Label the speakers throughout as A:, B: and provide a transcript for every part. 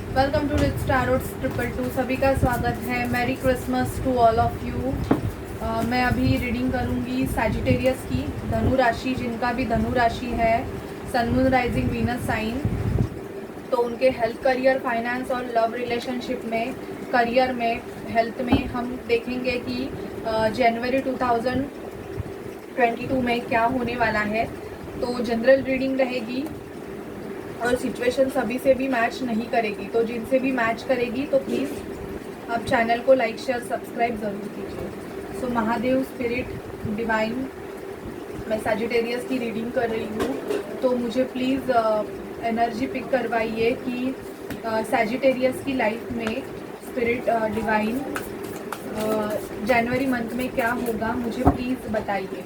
A: Welcome to rich टारोट्स 222। सभी का स्वागत है। Merry Christmas to all of you. मैं अभी रीडिंग करूँगी सैजिटेरियस की, धनु राशि, जिनका भी धनु राशि है, sun moon rising Venus sign. तो उनके हेल्थ, करियर, फाइनेंस और लव रिलेशनशिप में, करियर में, हेल्थ में हम देखेंगे कि जनवरी 2022 में क्या होने वाला है। तो जनरल रीडिंग रहेगी और सिचुएशन सभी से भी मैच नहीं करेगी, तो जिनसे भी मैच करेगी तो प्लीज़ आप चैनल को लाइक, शेयर, सब्सक्राइब ज़रूर कीजिए। सो महादेव, स्पिरिट, डिवाइन, मैं सैजिटेरियस की रीडिंग कर रही हूँ, तो मुझे प्लीज़ एनर्जी पिक करवाइए कि सैजिटेरियस की लाइफ में, स्पिरिट, डिवाइन, जनवरी मंथ में क्या होगा, मुझे प्लीज़ बताइए।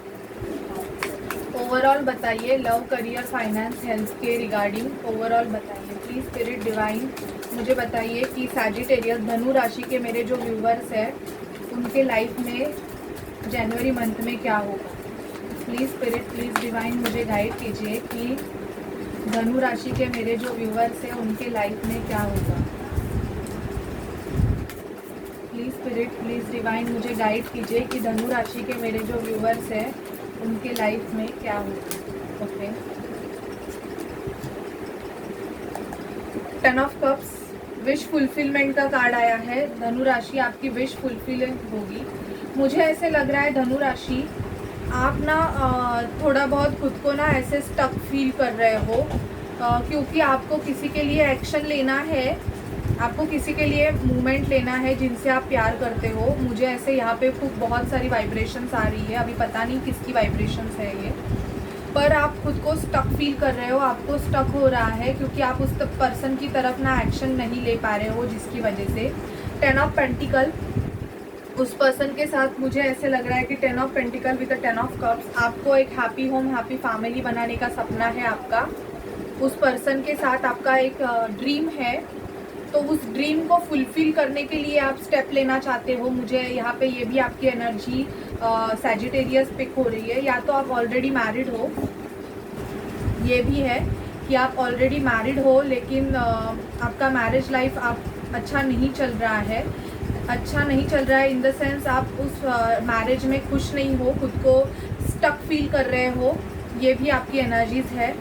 A: ओवरऑल बताइए, लव, करियर, फाइनेंस, हेल्थ के रिगार्डिंग ओवरऑल बताइए प्लीज़। स्पिरिट, डिवाइन, मुझे बताइए कि सैजिटेरियस धनु राशि के मेरे जो व्यूवर्स हैं उनके लाइफ में जनवरी मंथ में क्या होगा। प्लीज़ स्पिरिट, प्लीज़ डिवाइन, मुझे गाइड कीजिए कि धनु राशि के मेरे जो व्यूवर्स हैं उनके लाइफ में क्या होगा। प्लीज़ स्पिरिट, प्लीज़ डिवाइन, मुझे गाइड कीजिए कि धनु राशि के मेरे जो व्यूवर्स हैं उनके लाइफ में क्या होगा। Okay, 10 of cups, wish fulfilment का कार्ड आया है। धनु राशि, आपकी विश फुलफिल होगी। मुझे ऐसे लग रहा है धनु राशि, आप ना थोड़ा बहुत खुद को ना ऐसे स्टक फील कर रहे हो, क्योंकि आपको किसी के लिए एक्शन लेना है, आपको किसी के लिए मूवमेंट लेना है जिनसे आप प्यार करते हो। मुझे ऐसे यहाँ पे बहुत सारी वाइब्रेशंस आ रही है, अभी पता नहीं किसकी वाइब्रेशंस है ये, पर आप खुद को स्टक फील कर रहे हो, आपको स्टक हो रहा है क्योंकि आप उस पर्सन की तरफ ना एक्शन नहीं ले पा रहे हो, जिसकी वजह से 10 ऑफ पेंटिकल, उस पर्सन के साथ मुझे ऐसे लग रहा है कि 10 of pentacle with 10 of cups, आपको एक हैप्पी होम, हैप्पी फैमिली बनाने का सपना है आपका। उस पर्सन के साथ आपका एक ड्रीम है, तो उस ड्रीम को फुलफिल करने के लिए आप स्टेप लेना चाहते हो। मुझे यहाँ पे ये भी आपकी एनर्जी सैजिटेरियस पिक हो रही है। या तो आप ऑलरेडी मैरिड हो, ये भी है कि आप ऑलरेडी मैरिड हो, लेकिन आपका मैरिज लाइफ आप अच्छा नहीं चल रहा है, अच्छा नहीं चल रहा है इन द सेंस आप उस मैरिज में खुश नहीं हो, खुद को स्टक फील कर रहे हो, ये भी आपकी एनर्जीज है।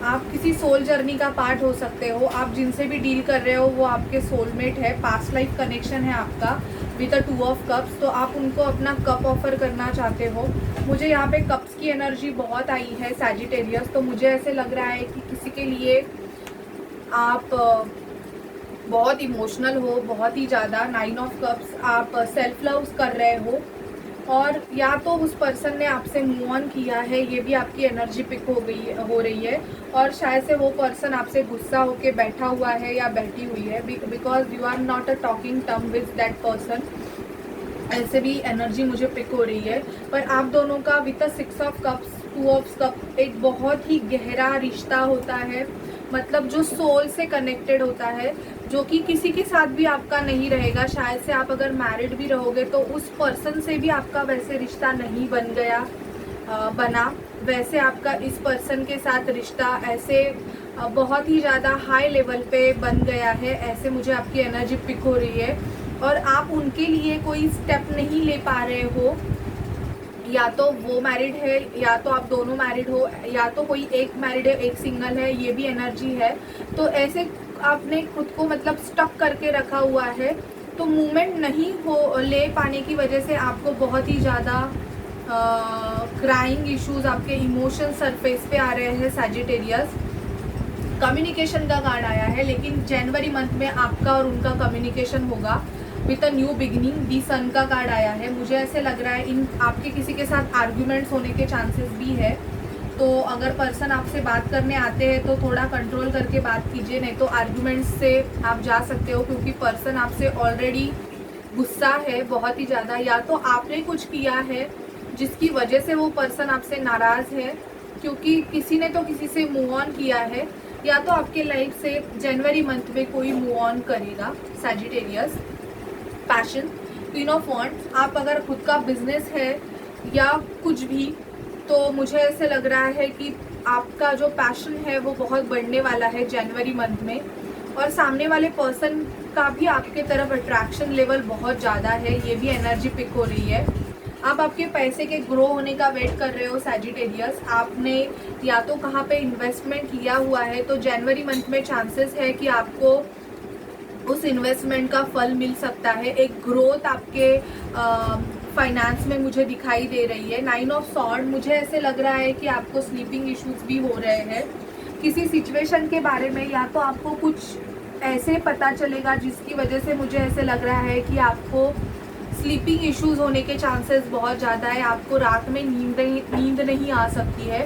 A: आप किसी सोल जर्नी का पार्ट हो सकते हो, आप जिनसे भी डील कर रहे हो वो आपके सोलमेट है, पास्ट लाइफ कनेक्शन है आपका विद अ 2 ऑफ कप्स, तो आप उनको अपना कप ऑफर करना चाहते हो। मुझे यहाँ पे कप्स की एनर्जी बहुत आई है सैजिटेरियस, तो मुझे ऐसे लग रहा है कि किसी के लिए आप बहुत इमोशनल हो, बहुत ही ज़्यादा। 9 ऑफ कप्स, आप सेल्फ लव कर रहे हो, और या तो उस पर्सन ने आपसे मूव ऑन किया है, ये भी आपकी एनर्जी पिक हो रही है, और शायद से वो पर्सन आपसे गुस्सा होके बैठा हुआ है या बैठी हुई है, because you are not a talking term with that person, ऐसे भी एनर्जी मुझे पिक हो रही है। पर आप दोनों का with 6 of cups, 2 of cup, एक बहुत ही गहरा रिश्ता होता है, मतलब जो सोल से कनेक्टेड होता है, जो कि किसी के साथ भी आपका नहीं रहेगा। शायद से आप अगर मैरिड भी रहोगे तो उस पर्सन से भी आपका वैसे रिश्ता नहीं बना, वैसे आपका इस पर्सन के साथ रिश्ता ऐसे बहुत ही ज़्यादा हाई लेवल पे बन गया है, ऐसे मुझे आपकी एनर्जी पिक हो रही है। और आप उनके लिए कोई स्टेप नहीं ले पा रहे हो, या तो वो मैरिड है या तो आप दोनों मैरिड हो, या तो कोई एक मैरिड है एक सिंगल है, ये भी एनर्जी है। तो ऐसे आपने खुद को मतलब स्टक करके रखा हुआ है, तो मूवमेंट नहीं हो ले पाने की वजह से आपको बहुत ही ज़्यादा क्राइंग इश्यूज, आपके इमोशन सरफेस पे आ रहे हैं सैजिटेरियस। कम्युनिकेशन का कार्ड आया है, लेकिन जनवरी मंथ में आपका और उनका कम्युनिकेशन होगा विद अ न्यू बिगिनिंग। दी सन का कार्ड आया है, मुझे ऐसे लग रहा है इन आपके किसी के साथ आर्ग्यूमेंट्स होने के चांसेस भी है, तो अगर पर्सन आपसे बात करने आते हैं तो थोड़ा कंट्रोल करके बात कीजिए, नहीं तो आर्ग्यूमेंट्स से आप जा सकते हो, क्योंकि पर्सन आपसे ऑलरेडी गुस्सा है बहुत ही ज़्यादा। या तो आपने कुछ किया है जिसकी वजह से वो पर्सन आपसे नाराज़ है, क्योंकि किसी ने तो किसी से मूव ऑन किया है, या तो आपके लाइफ से जनवरी मंथ में कोई मूव ऑन करेगा Sagittarius. Passion, queen of wands, आप अगर खुद का बिजनेस है या कुछ भी, तो मुझे ऐसे लग रहा है कि आपका जो पैशन है वो बहुत बढ़ने वाला है जनवरी मंथ में। और सामने वाले पर्सन का भी आपके तरफ अट्रैक्शन लेवल बहुत ज़्यादा है, ये भी एनर्जी पिक हो रही है। आप आपके पैसे के ग्रो होने का वेट कर रहे हो सैजिटेरियस। आपने या तो कहाँ पे इन्वेस्टमेंट किया हुआ है, तो जनवरी मंथ में चांसेस है कि आपको उस इन्वेस्टमेंट का फल मिल सकता है। एक ग्रोथ आपके फाइनेंस में मुझे दिखाई दे रही है। 9 ऑफ सॉर्ड, मुझे ऐसे लग रहा है कि आपको स्लीपिंग इश्यूज भी हो रहे हैं किसी सिचुएशन के बारे में, या तो आपको कुछ ऐसे पता चलेगा जिसकी वजह से मुझे ऐसे लग रहा है कि आपको स्लीपिंग इश्यूज होने के चांसेस बहुत ज़्यादा है। आपको रात में नींद नहीं आ सकती है।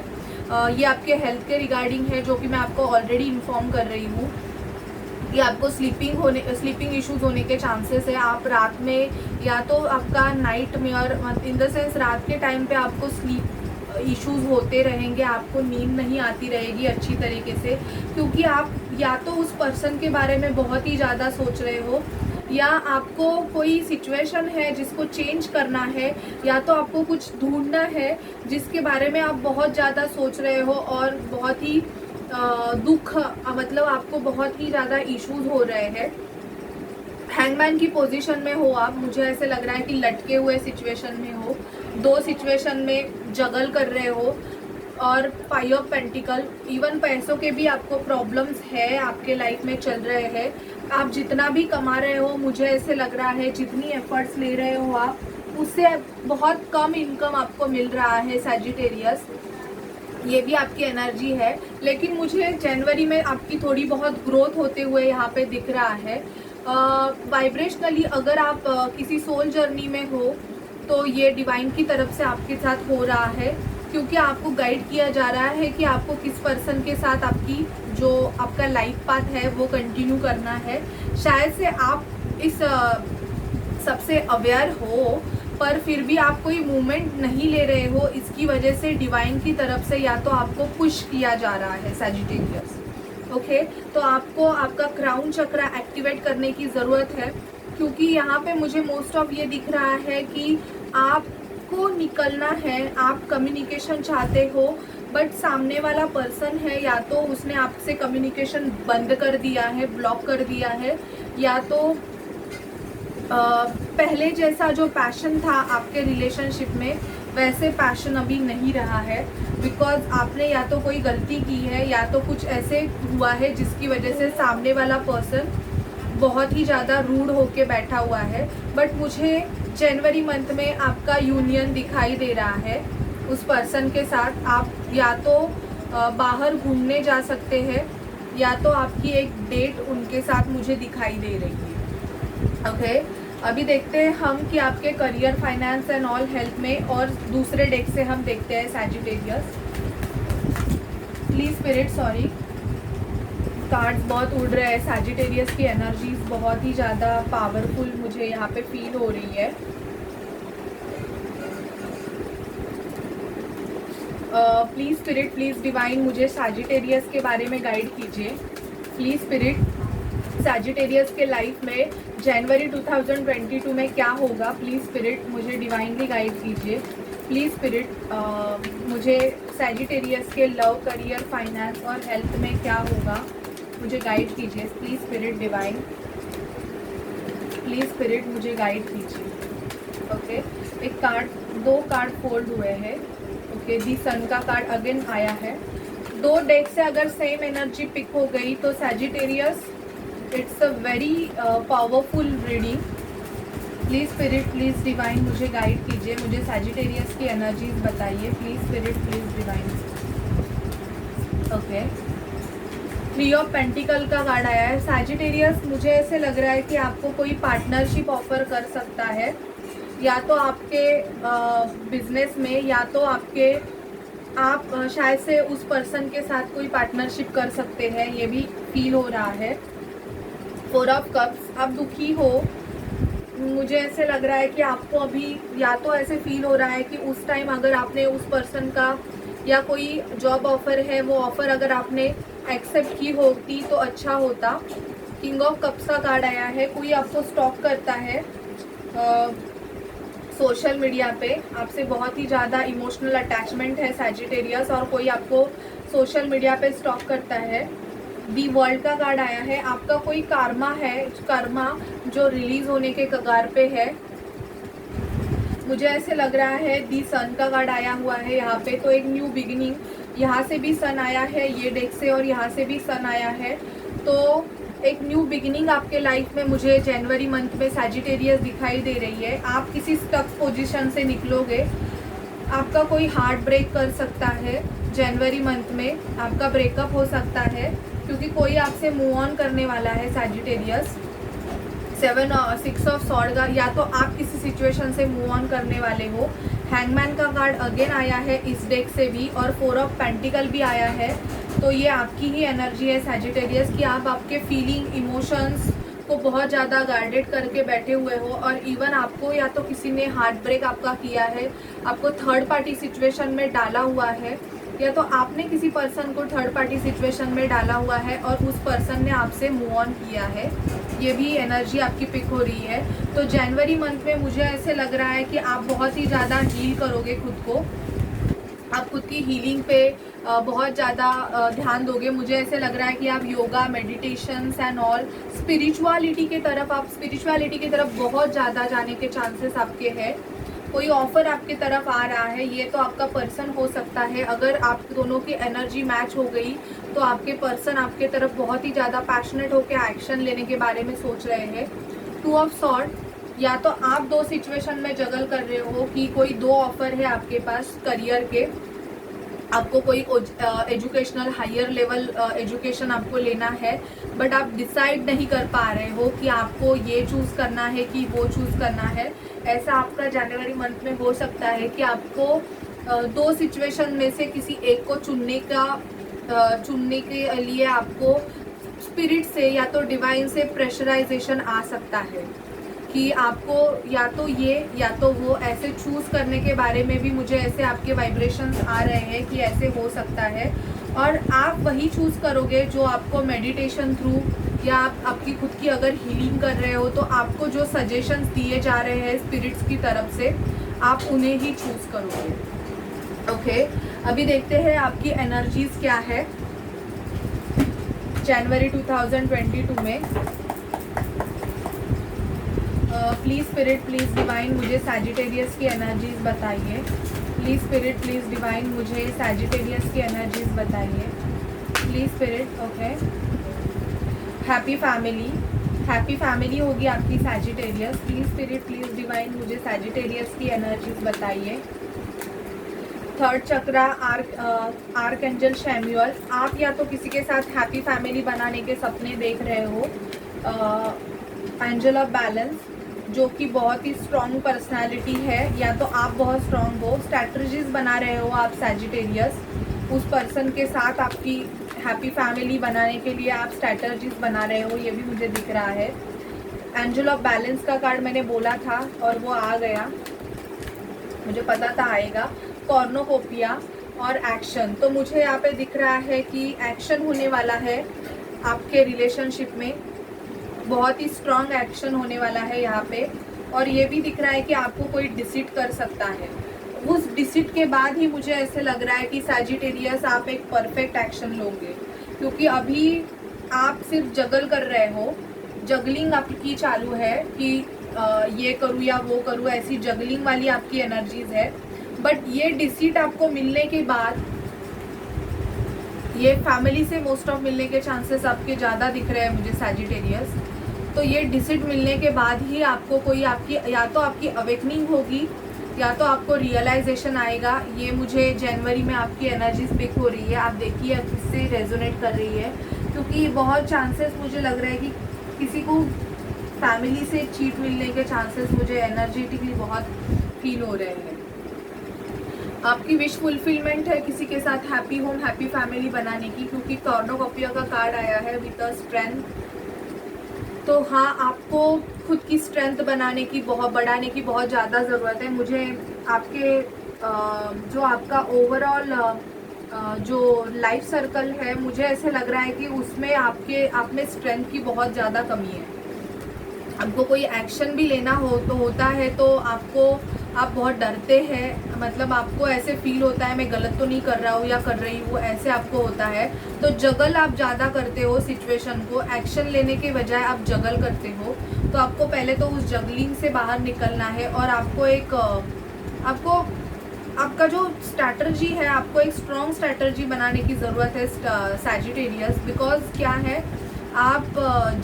A: ये आपके हेल्थ के रिगार्डिंग है, जो कि मैं आपको ऑलरेडी इन्फॉर्म कर रही हूँ कि आपको स्लीपिंग इश्यूज होने के चांसेस है। आप रात में या तो आपका नाइट में, और इन द सेंस रात के टाइम पे आपको स्लीप इश्यूज होते रहेंगे, आपको नींद नहीं आती रहेगी अच्छी तरीके से, क्योंकि आप या तो उस पर्सन के बारे में बहुत ही ज़्यादा सोच रहे हो, या आपको कोई सिचुएशन है जिसको चेंज करना है, या तो आपको कुछ ढूंढना है जिसके बारे में आप बहुत ज़्यादा सोच रहे हो, और बहुत ही दुख, मतलब आपको बहुत ही ज़्यादा इश्यूज हो रहे हैं। हैंगमैन की पोजीशन में हो आप, मुझे ऐसे लग रहा है कि लटके हुए सिचुएशन में हो, 2 सिचुएशन में जगल कर रहे हो, और 5 ऑफ पेंटिकल, इवन पैसों के भी आपको प्रॉब्लम्स है आपके लाइफ में चल रहे हैं। आप जितना भी कमा रहे हो, मुझे ऐसे लग रहा है जितनी एफर्ट्स ले रहे हो आप, उससे बहुत कम इनकम आपको मिल रहा है सैजिटेरियस। ये भी आपकी एनर्जी है, लेकिन मुझे जनवरी में आपकी थोड़ी बहुत ग्रोथ होते हुए यहाँ पे दिख रहा है। वाइब्रेशनली अगर आप किसी सोल जर्नी में हो, तो ये डिवाइन की तरफ से आपके साथ हो रहा है, क्योंकि आपको गाइड किया जा रहा है कि आपको किस पर्सन के साथ आपकी जो आपका लाइफ पाथ है वो कंटिन्यू करना है। शायद से आप इस सबसे अवेयर हो, पर फिर भी आप कोई मूवमेंट नहीं ले रहे हो, इसकी वजह से डिवाइन की तरफ से या तो आपको पुश किया जा रहा है सैजिटेरियस। ओके, तो आपको आपका क्राउन चक्र एक्टिवेट करने की ज़रूरत है, क्योंकि यहाँ पे मुझे मोस्ट ऑफ ये दिख रहा है कि आपको निकलना है, आप कम्युनिकेशन चाहते हो, बट सामने वाला पर्सन है या तो उसने आपसे कम्युनिकेशन बंद कर दिया है, ब्लॉक कर दिया है, या तो पहले जैसा जो पैशन था आपके रिलेशनशिप में, वैसे पैशन अभी नहीं रहा है, बिकॉज आपने या तो कोई गलती की है, या तो कुछ ऐसे हुआ है जिसकी वजह से सामने वाला पर्सन बहुत ही ज़्यादा रूड होके बैठा हुआ है। बट मुझे जनवरी मंथ में आपका यूनियन दिखाई दे रहा है उस पर्सन के साथ। आप या तो बाहर घूमने जा सकते हैं, या तो आपकी एक डेट उनके साथ मुझे दिखाई दे रही है। ओके, अभी देखते हैं हम कि आपके career, finance and all, health में, और दूसरे डेक से हम देखते हैं Sagittarius. Please spirit, sorry, cards बहुत उड़ रहे हैं। सैजिटेरियस की एनर्जीज बहुत ही ज़्यादा पावरफुल मुझे यहाँ पे फील हो रही है। प्लीज स्पिरिट, प्लीज डिवाइन, मुझे सैजिटेरियस के बारे में गाइड कीजिए। प्लीज स्पिरिट, सैजिटेरियस के लाइफ में जनवरी 2022 में क्या होगा। प्लीज स्पिरिट, मुझे डिवाइनली गाइड कीजिए। प्लीज स्पिरिट, मुझे सैजिटेरियस के लव, करियर, फाइनेंस और हेल्थ में क्या होगा, मुझे गाइड कीजिए। Please spirit divine, please spirit, मुझे गाइड कीजिए। ओके, एक कार्ड, 2 कार्ड फोल्ड हुए हैं। ओके, दी सन का कार्ड अगेन आया है। 2 डेक से अगर सेम एनर्जी पिक हो गई तो Sagittarius, it's a very powerful reading. Please spirit, please divine, मुझे गाइड कीजिए, मुझे सैजिटेरियस की एनर्जीज बताइए। Please spirit, please divine. Okay, 3 of pentacle का कार्ड आया है। सैजिटेरियस, मुझे ऐसे लग रहा है कि आपको कोई पार्टनरशिप ऑफर कर सकता है, या तो आपके बिजनेस में, या तो आप शायद से उस पर्सन के साथ कोई पार्टनरशिप कर सकते हैं, ये भी फील हो रहा है। 4 ऑफ कप्स, आप दुखी हो, मुझे ऐसे लग रहा है कि आपको अभी या तो ऐसे फील हो रहा है कि उस टाइम अगर आपने उस पर्सन का या कोई जॉब ऑफर है, वो ऑफर अगर आपने एक्सेप्ट की होती तो अच्छा होता। किंग ऑफ कप्स का कार्ड आया है। कोई आपको स्टॉक करता है सोशल मीडिया पे, आपसे बहुत ही ज़्यादा इमोशनल अटैचमेंट है सैजिटेरियस, और कोई आपको सोशल मीडिया पे स्टॉक करता है। दी वर्ल्ड का कार्ड आया है। आपका कोई कर्मा है, कर्मा जो रिलीज होने के कगार पे है, मुझे ऐसे लग रहा है। दी सन का कार्ड आया हुआ है यहाँ पे, तो एक न्यू बिगिनिंग, यहाँ से भी सन आया है ये डेक से और यहाँ से भी सन आया है, तो एक न्यू बिगिनिंग आपके लाइफ में मुझे जनवरी मंथ में सैजिटेरियस दिखाई दे रही है। आप किसी स्टक पोजीशन से निकलोगे, आपका कोई हार्ट ब्रेक कर सकता है जनवरी मंथ में, आपका ब्रेकअप हो सकता है क्योंकि कोई आपसे मूव ऑन करने वाला है सैजिटेरियस। 6 ऑफ सॉर्ड का, या तो आप किसी सिचुएशन से मूव ऑन करने वाले हो। हैंगमैन का कार्ड अगेन आया है इस डेक से भी, और 4 ऑफ पेंटिकल भी आया है, तो ये आपकी ही एनर्जी है सैजिटेरियस कि आप आपके फीलिंग इमोशंस को बहुत ज़्यादा गाइडेड करके बैठे हुए हो, और इवन आपको या तो किसी ने हार्ट ब्रेक आपका किया है, आपको थर्ड पार्टी सिचुएशन में डाला हुआ है, या तो आपने किसी पर्सन को थर्ड पार्टी सिचुएशन में डाला हुआ है और उस पर्सन ने आपसे मूव ऑन किया है। ये भी एनर्जी आपकी पिक हो रही है। तो जनवरी मंथ में मुझे ऐसे लग रहा है कि आप बहुत ही ज़्यादा हील करोगे खुद को, आप खुद की हीलिंग पे बहुत ज़्यादा ध्यान दोगे। मुझे ऐसे लग रहा है कि आप yoga, meditations and all spirituality की तरफ बहुत ज़्यादा जाने के चांसेस आपके हैं। कोई ऑफर आपके तरफ आ रहा है, ये तो आपका पर्सन हो सकता है। अगर आप दोनों की एनर्जी मैच हो गई तो आपके पर्सन आपके तरफ बहुत ही ज़्यादा पैशनेट होकर एक्शन लेने के बारे में सोच रहे हैं। 2 ऑफ सॉर्ड, या तो आप दो सिचुएशन में जगल कर रहे हो कि कोई दो ऑफर है आपके पास करियर के, आपको कोई एजुकेशनल हायर लेवल एजुकेशन आपको लेना है, बट आप डिसाइड नहीं कर पा रहे हो कि आपको ये चूज़ करना है कि वो चूज़ करना है। ऐसा आपका जनवरी मंथ में हो सकता है कि आपको दो सिचुएशन में से किसी एक को चुनने के लिए आपको स्पिरिट से या तो डिवाइन से प्रेशराइजेशन आ सकता है कि आपको या तो ये या तो वो ऐसे चूज़ करने के बारे में भी मुझे ऐसे आपके वाइब्रेशंस आ रहे हैं कि ऐसे हो सकता है, और आप वही चूज़ करोगे जो आपको मेडिटेशन थ्रू या आपकी खुद की अगर हीलिंग कर रहे हो तो आपको जो सजेशंस दिए जा रहे हैं स्पिरिट्स की तरफ से, आप उन्हें ही चूज़ करोगे। ओके, अभी देखते हैं आपकी एनर्जीज क्या है जनवरी 2022 में। प्लीज़ स्पिरिट, प्लीज़ डिवाइन, मुझे सैजिटेरियस की एनर्जीज बताइए। प्लीज़ स्पिरिट, प्लीज़ डिवाइन, मुझे सैजिटेरियस की एनर्जीज बताइए। Please spirit. Okay, happy family होगी आपकी Sagittarius. Please spirit, please divine, मुझे सैजिटेरियस की एनर्जीज बताइए। थर्ड चक्रा, आर्कएंजल शैमुअल, आप या तो किसी के साथ हैप्पी फैमिली बनाने के सपने देख रहे हो। एंजल ऑफ बैलेंस, जो कि बहुत ही स्ट्रॉन्ग पर्सनालिटी है, या तो आप बहुत स्ट्रॉन्ग हो, स्ट्रैटेजीज बना रहे हो आप सैजिटेरियस, उस पर्सन के साथ आपकी हैप्पी फैमिली बनाने के लिए आप स्ट्रैटेजीज बना रहे हो, ये भी मुझे दिख रहा है। एंजल ऑफ बैलेंस का कार्ड मैंने बोला था और वो आ गया, मुझे पता था आएगा। कॉर्नोकोपिया और एक्शन, तो मुझे यहाँ पे दिख रहा है कि एक्शन होने वाला है आपके रिलेशनशिप में, बहुत ही स्ट्रॉन्ग एक्शन होने वाला है यहाँ पे। और ये भी दिख रहा है कि आपको कोई डिसिट कर सकता है, उस डिसिट के बाद ही मुझे ऐसे लग रहा है कि सैजिटेरियस आप एक परफेक्ट एक्शन लोगे, क्योंकि अभी आप सिर्फ जगल कर रहे हो, जगलिंग आपकी चालू है कि ये करूँ या वो करूँ, ऐसी जगलिंग वाली आपकी एनर्जीज है। बट ये डिसिट आपको मिलने के बाद, ये फैमिली से मोस्ट ऑफ मिलने के चांसेस आपके ज़्यादा दिख रहे हैं मुझे सैजिटेरियस। तो ये डिसिट मिलने के बाद ही आपको कोई आपकी या तो आपकी अवेकनिंग होगी या तो आपको रियलाइजेशन आएगा। ये मुझे जनवरी में आपकी एनर्जीज पिक हो रही है, आप देखिए अब किससे रेजोनेट कर रही है, क्योंकि बहुत चांसेस मुझे लग रहा है कि किसी को फैमिली से चीट मिलने के चांसेस मुझे एनर्जेटिकली बहुत फील हो रहे हैं। आपकी विश फुलफिलमेंट है किसी के साथ हैप्पी होम, हैप्पी फैमिली बनाने की, क्योंकि कॉर्नोकोपिया का कार्ड आया है विद अ स्ट्रेंथ। तो हाँ, आपको खुद की स्ट्रेंथ बनाने की बढ़ाने की बहुत ज़्यादा ज़रूरत है। मुझे आपके जो आपका ओवरऑल जो लाइफ सर्कल है, मुझे ऐसे लग रहा है कि उसमें आप में स्ट्रेंथ की बहुत ज़्यादा कमी है। आपको कोई एक्शन भी लेना हो तो होता है तो आपको आप बहुत डरते हैं, मतलब आपको ऐसे फील होता है मैं गलत तो नहीं कर रहा हूँ या कर रही हूँ, ऐसे आपको होता है। तो जगल आप ज़्यादा करते हो सिचुएशन को, एक्शन लेने के बजाय आप जगल करते हो। तो आपको पहले तो उस जगलिंग से बाहर निकलना है और आपको आपका जो स्ट्रैटर्जी है, आपको एक स्ट्रॉन्ग स्ट्रैटर्जी बनाने की ज़रूरत है सैजिटेरियस। बिकॉज क्या है, आप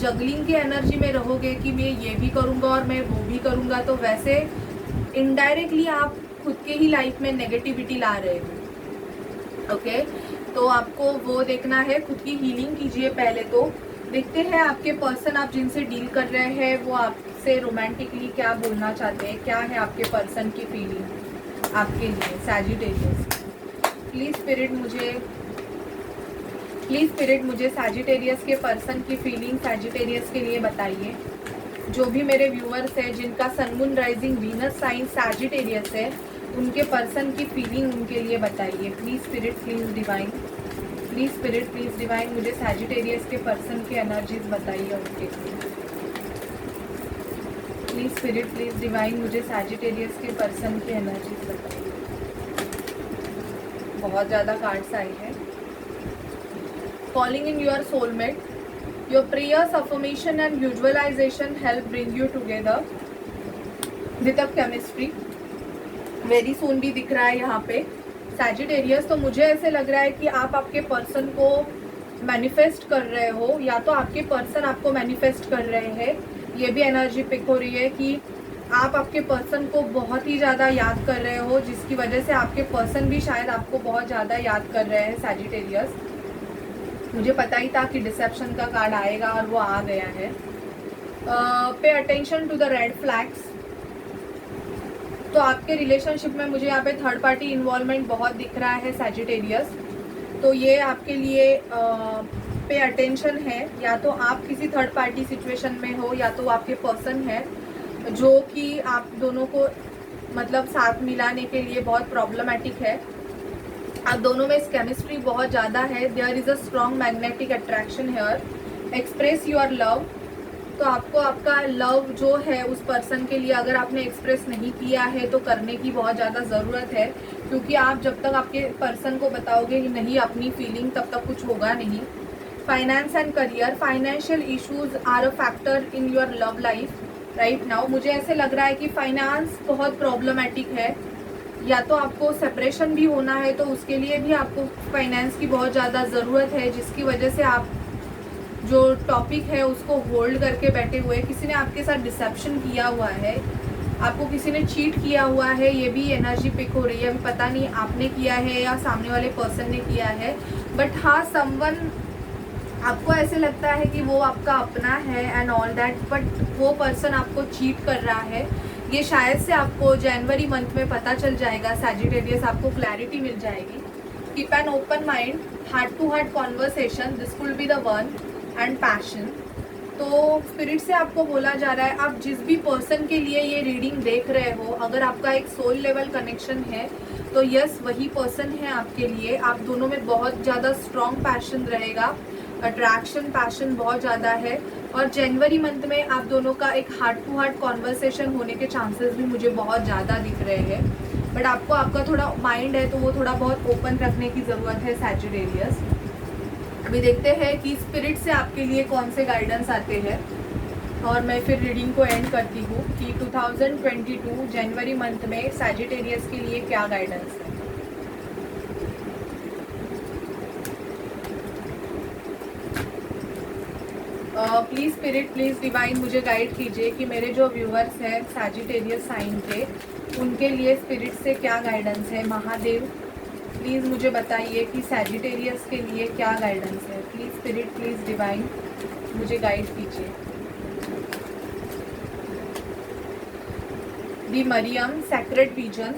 A: जगलिंग की एनर्जी में रहोगे कि मैं ये भी करूँगा और मैं वो भी करूँगा, तो वैसे इनडायरेक्टली आप खुद के ही लाइफ में नेगेटिविटी ला रहे हो। ओके, तो आपको वो देखना है, खुद की हीलिंग कीजिए पहले। तो देखते हैं आपके पर्सन, आप जिनसे डील कर रहे हैं वो आपसे रोमांटिकली क्या बोलना चाहते हैं, क्या है आपके पर्सन की फीलिंग आपके लिए सैजिटेरियस। प्लीज़ स्पिरिट मुझे सैजिटेरियस के पर्सन की फीलिंग सैजिटेरियस के लिए बताइए। जो भी मेरे व्यूअर्स हैं जिनका sun moon rising Venus sign Sagittarius है, उनके पर्सन की फीलिंग उनके लिए बताइए। Please spirit, please divine, please spirit, please divine, मुझे सैजिटेरियस के पर्सन की एनर्जीज बताइए उनके लिए। प्लीज़ स्पिरिट, प्लीज़ डिवाइन, मुझे सैजिटेरियस के पर्सन की एनर्जीज बताइए। बहुत ज़्यादा कार्ड्स आए हैं। Calling in your soulmate. Your prayers, affirmation and visualization help bring you together with a chemistry. Very soon भी दिख रहा है यहाँ पे सैजिटेरियस। तो मुझे ऐसे लग रहा है कि आप आपके पर्सन को मैनिफेस्ट कर रहे हो, या तो आपके पर्सन आपको मैनिफेस्ट कर रहे हैं। ये भी एनर्जी पिक हो रही है कि आप आपके पर्सन को बहुत ही ज़्यादा याद कर रहे हो, जिसकी वजह से आपके पर्सन भी शायद आपको बहुत ज़्यादा याद कर रहे हैं सैजिटेरियस। मुझे पता ही था कि डिसेप्शन का कार्ड आएगा और वो आ गया है। Pay attention to the red flags. तो आपके रिलेशनशिप में मुझे यहाँ पे थर्ड पार्टी इन्वॉल्वमेंट बहुत दिख रहा है सैजिटेरियस। तो ये आपके लिए पे अटेंशन है, या तो आप किसी थर्ड पार्टी सिचुएशन में हो या तो आपके पर्सन है जो कि आप दोनों को मतलब साथ मिलाने के लिए बहुत प्रॉब्लमेटिक है। आप दोनों में इस केमिस्ट्री बहुत ज़्यादा है। There is a strong magnetic attraction here. Express your love. तो आपको आपका लव जो है उस पर्सन के लिए अगर आपने एक्सप्रेस नहीं किया है तो करने की बहुत ज़्यादा ज़रूरत है, क्योंकि आप जब तक आपके पर्सन को बताओगे कि नहीं अपनी फीलिंग, तब तक कुछ होगा नहीं। Finance and career. Financial issues are a factor in your love life right now. मुझे ऐसे लग रहा है कि फाइनेंस बहुत प्रॉब्लमेटिक है, या तो आपको सेपरेशन भी होना है तो उसके लिए भी आपको फाइनेंस की बहुत ज़्यादा ज़रूरत है, जिसकी वजह से आप जो टॉपिक है उसको होल्ड करके बैठे हुए। किसी ने आपके साथ डिसेप्शन किया हुआ है, आपको किसी ने चीट किया हुआ है, ये भी एनर्जी पिक हो रही है। अभी पता नहीं आपने किया है या सामने वाले पर्सन ने किया है, बट हाँ समवन, आपको ऐसे लगता है कि वो आपका अपना है एंड ऑल दैट, बट वो पर्सन आपको चीट कर रहा है। ये शायद से आपको जनवरी मंथ में पता चल जाएगा सैजिटेरियस, आपको क्लैरिटी मिल जाएगी। Keep an open mind, heart to heart conversation, this will be the one, and passion. तो स्पिरिट से आपको बोला जा रहा है, आप जिस भी पर्सन के लिए ये रीडिंग देख रहे हो, अगर आपका एक सोल लेवल कनेक्शन है तो यस वही पर्सन है आपके लिए। आप दोनों में बहुत ज़्यादा स्ट्रॉन्ग पैशन रहेगा, अट्रैक्शन पैशन बहुत ज़्यादा है, और जनवरी मंथ में आप दोनों का एक हार्ट टू हार्ट कॉन्वर्सेशन होने के चांसेस भी मुझे बहुत ज़्यादा दिख रहे हैं। बट आपको आपका थोड़ा माइंड है तो वो थोड़ा बहुत ओपन रखने की ज़रूरत है सैजिटेरियस। अभी देखते हैं कि स्पिरिट से आपके लिए कौन से गाइडेंस आते हैं, और मैं फिर रीडिंग को एंड करती हूँ कि 2022 जनवरी मंथ में सैजिटेरियस के लिए क्या गाइडेंस है। प्लीज़ स्पिरिट, प्लीज़ डिवाइन, मुझे गाइड कीजिए कि मेरे जो व्यूअर्स हैं सैजिटेरियस साइन के, उनके लिए स्पिरिट से क्या गाइडेंस है। महादेव प्लीज़ मुझे बताइए कि सैजिटेरियस के लिए क्या गाइडेंस है। प्लीज़ स्पिरिट, प्लीज़ डिवाइन, मुझे गाइड कीजिए। The Mariam, sacred vision,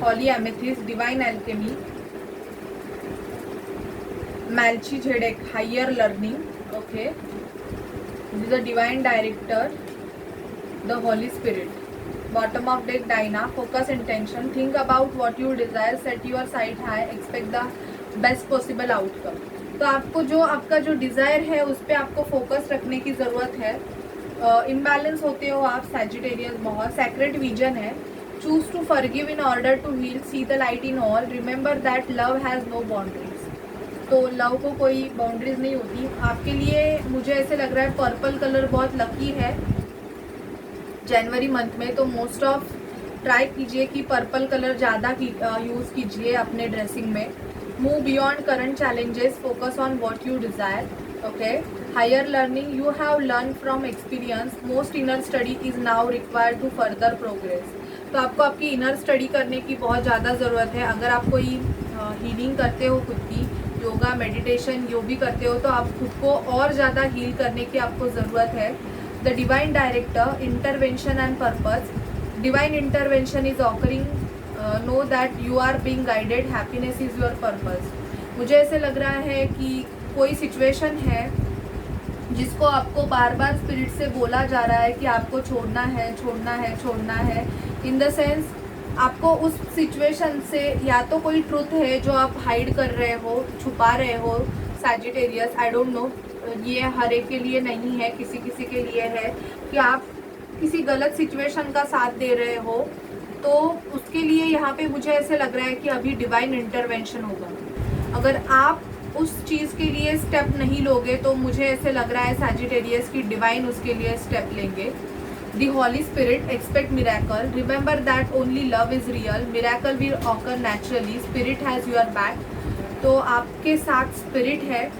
A: holy amethyst, divine alchemy, Melchizedek, higher learning, okay, this is the divine director, the Holy Spirit. Bottom of deck, Dinah, focus intention, think about what you desire, set your sight high, expect the best possible outcome. तो आपको जो आपका जो desire है उस पर आपको focus रखने की ज़रूरत है, इम्बैलेंस होते हो आप सैजिटेरियस बहुत. सेक्रेट विजन है. Choose to forgive in order to heal. See the light in all. Remember that love has no boundaries. तो लव को कोई बाउंड्रीज नहीं होती. आपके लिए मुझे ऐसे लग रहा है पर्पल कलर बहुत लकी है जनवरी मंथ में. तो मोस्ट ऑफ ट्राई कीजिए कि पर्पल कलर ज़्यादा यूज़ कीजिए अपने ड्रेसिंग में. Move beyond current challenges. Focus on what you desire. Okay. Higher learning. You have learn from experience. Most inner study is now required to further progress. तो आपको आपकी inner study करने की बहुत ज़्यादा ज़रूरत है. अगर आप कोई हीलिंग करते हो खुद की, योगा मेडिटेशन जो भी करते हो, तो आप खुद को और ज़्यादा हील करने की आपको ज़रूरत है. The divine director. Intervention and purpose. Divine intervention is offering. Know that you are being guided. Happiness is your purpose. मुझे ऐसे लग रहा है कि कोई सिचुएशन है जिसको आपको बार बार स्पिरिट से बोला जा रहा है कि आपको छोड़ना है, छोड़ना है, छोड़ना है. इन द सेंस आपको उस सिचुएशन से या तो कोई ट्रुथ है जो आप हाइड कर रहे हो, छुपा रहे हो सैजिटेरियस. आई डोंट नो, ये हर एक के लिए नहीं है, किसी किसी के लिए है कि आप किसी गलत सिचुएशन का साथ दे रहे हो. तो उसके लिए यहाँ पे मुझे ऐसे लग रहा है कि अभी डिवाइन इंटरवेंशन होगा. अगर आप उस चीज़ के लिए स्टेप नहीं लोगे तो मुझे ऐसे लग रहा है सैजिटेरियस की डिवाइन उसके लिए स्टेप लेंगे. The Holi spirit. Expect miracle. Remember that only love is real. Miracle will occur naturally. Spirit has your back. तो आपके साथ स्पिरिट है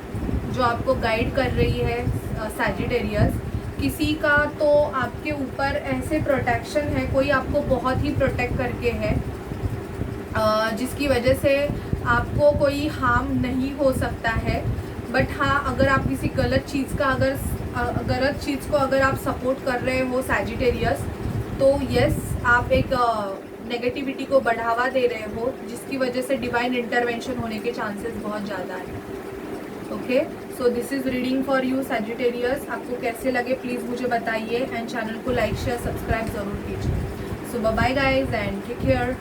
A: जो आपको गाइड कर रही है सैजिटेरियस. किसी का तो आपके ऊपर ऐसे प्रोटेक्शन है, कोई आपको बहुत ही प्रोटेक्ट करके है जिसकी वजह से आपको कोई हार्म नहीं हो सकता है. बट हाँ, अगर आप किसी गलत चीज़ को अगर आप सपोर्ट कर रहे हो सैजिटेरियस, तो यस, आप एक नेगेटिविटी को बढ़ावा दे रहे हो जिसकी वजह से डिवाइन इंटरवेंशन होने के चांसेस बहुत ज़्यादा हैं. Okay, so this is reading for you Sagittarius. आपको कैसे लगे प्लीज़ मुझे बताइए. एंड चैनल को लाइक शेयर सब्सक्राइब ज़रूर कीजिए. So bye guys and take care.